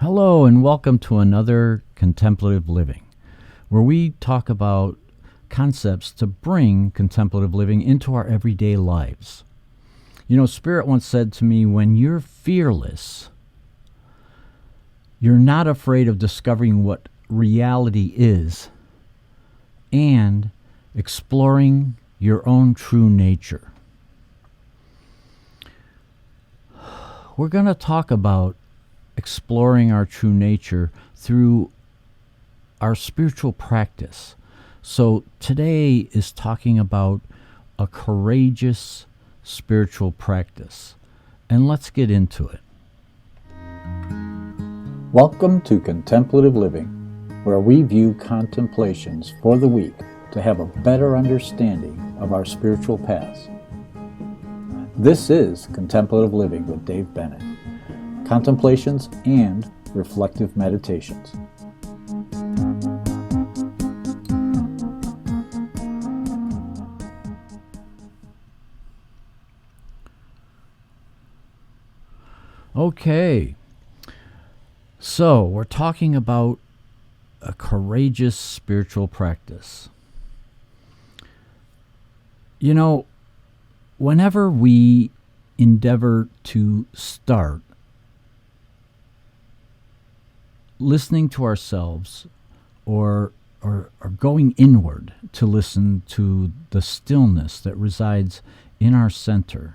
Hello, and welcome to another Contemplative Living, where we talk about concepts to bring contemplative living into our everyday lives. You know, Spirit once said to me, when you're fearless, you're not afraid of discovering what reality is and exploring your own true nature. We're going to talk about exploring our true nature through our spiritual practice. So today is talking about a courageous spiritual practice. And let's get into it. Welcome to Contemplative Living, where we view contemplations for the week to have a better understanding of our spiritual paths. This is Contemplative Living with Dave Bennett. Contemplations and reflective meditations. Okay, so we're talking about a courageous spiritual practice. You know, whenever we endeavor to start listening to ourselves or going inward to listen to the stillness that resides in our center,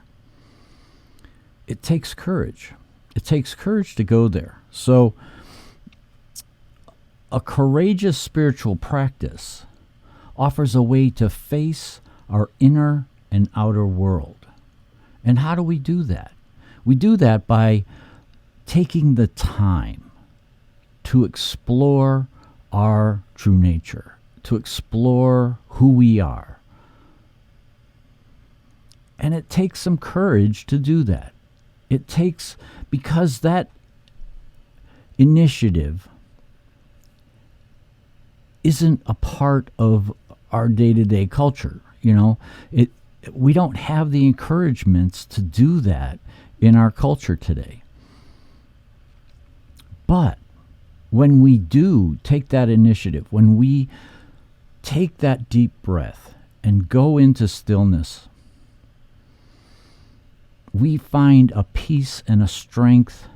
it takes courage. It takes courage to go there. So a courageous spiritual practice offers a way to face our inner and outer world. And how do we do that? We do that by taking the time to explore our true nature, to explore who we are. And it takes some courage to do that. It takes, because that initiative isn't a part of our day-to-day culture. You know, we don't have the encouragements to do that in our culture today. But when we do take that initiative, when we take that deep breath and go into stillness, we find a peace and a strength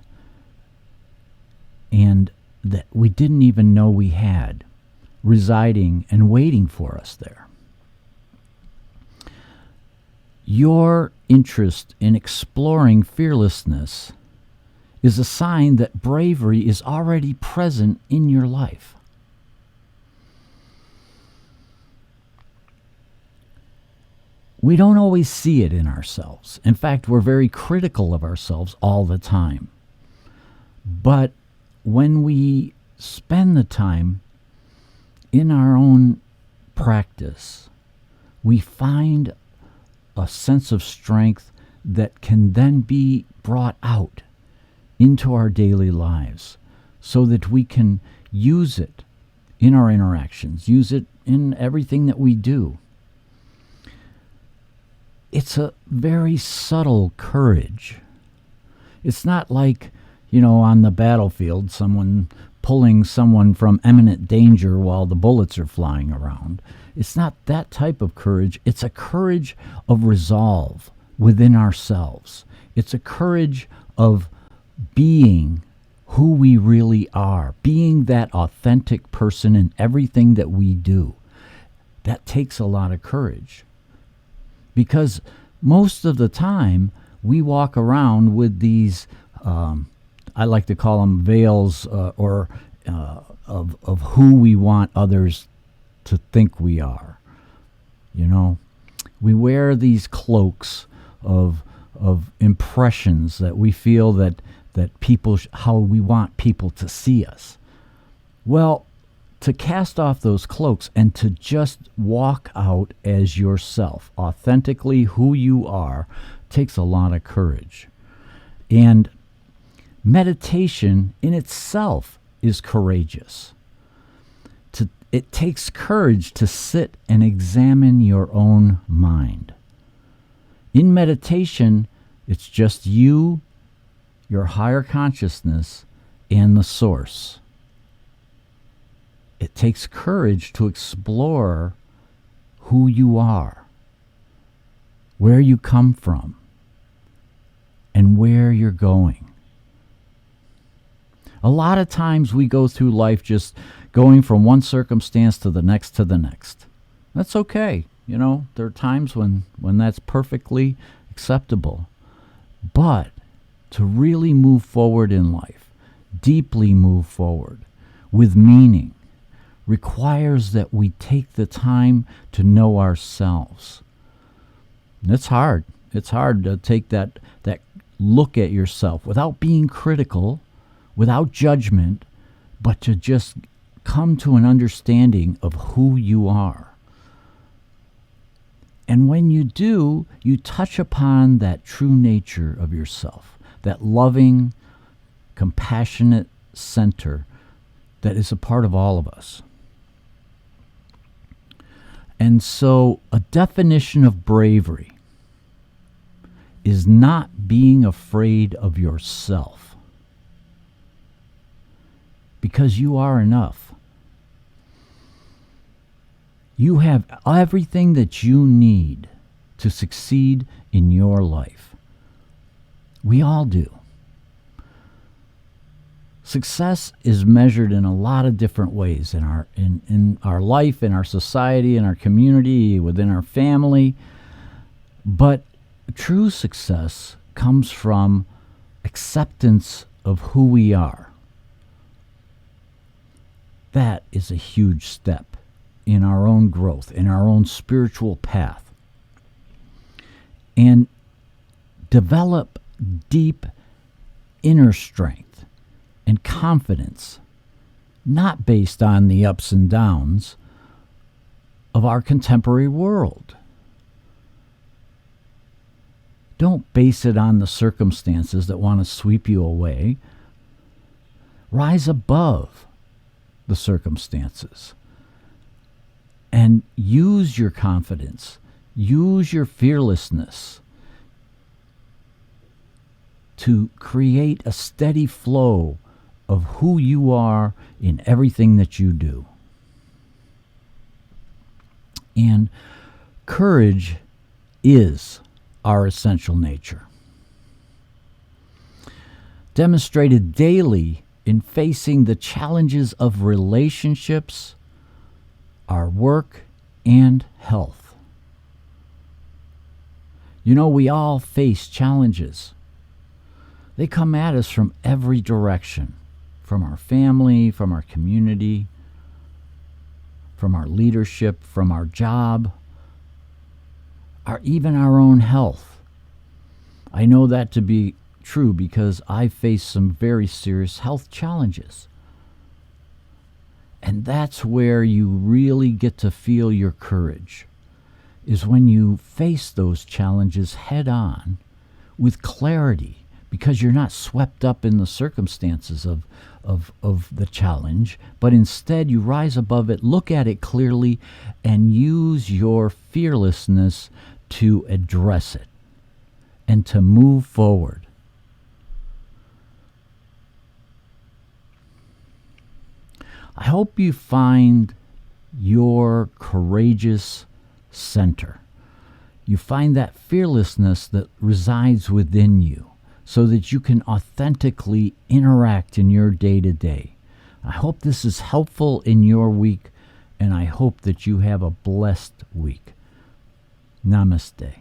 and that we didn't even know we had residing and waiting for us there. Your interest in exploring fearlessness is a sign that bravery is already present in your life. We don't always see it in ourselves. In fact, we're very critical of ourselves all the time. But when we spend the time in our own practice, we find a sense of strength that can then be brought out into our daily lives so that we can use it in our interactions, use it in everything that we do. It's a very subtle courage. It's not like, you know, on the battlefield, someone pulling someone from imminent danger while the bullets are flying around. It's not that type of courage. It's a courage of resolve within ourselves. It's a courage of being who we really are, being that authentic person in everything that we do. That takes a lot of courage. Because most of the time, we walk around with these, I like to call them veils of who we want others to think we are. You know, we wear these cloaks of impressions that we feel that people, how we want people to see us. Well, to cast off those cloaks and to just walk out as yourself, authentically who you are, takes a lot of courage. And meditation in itself is courageous. It takes courage to sit and examine your own mind. In meditation, it's just you, your higher consciousness, and the source. It takes courage to explore who you are, where you come from, and where you're going. A lot of times we go through life just going from one circumstance to the next to the next. That's okay. You know, there are times when that's perfectly acceptable. But to really move forward in life, deeply move forward with meaning, requires that we take the time to know ourselves. And it's hard. It's hard to take that look at yourself without being critical, without judgment, but to just come to an understanding of who you are. And when you do, you touch upon that true nature of yourself, that loving, compassionate center that is a part of all of us. And so a definition of bravery is not being afraid of yourself, because you are enough. You have everything that you need to succeed in your life. We all do. Success is measured in a lot of different ways in our life, in our society, in our community, within our family. But true success comes from acceptance of who we are. That is a huge step in our own growth, in our own spiritual path. And develop deep inner strength and confidence, not based on the ups and downs of our contemporary world. Don't base it on the circumstances that want to sweep you away. Rise above the circumstances and use your confidence, use your fearlessness to create a steady flow of who you are in everything that you do. And courage is our essential nature, demonstrated daily in facing the challenges of relationships, our work, and health. You know, we all face challenges. They come at us from every direction, from our family, from our community, from our leadership, from our job, even our own health. I know that to be true because I face some very serious health challenges. And that's where you really get to feel your courage, is when you face those challenges head on with clarity, because you're not swept up in the circumstances of the challenge, but instead you rise above it, look at it clearly, and use your fearlessness to address it and to move forward. I hope you find your courageous center. You find that fearlessness that resides within you so that you can authentically interact in your day-to-day. I hope this is helpful in your week, and I hope that you have a blessed week. Namaste.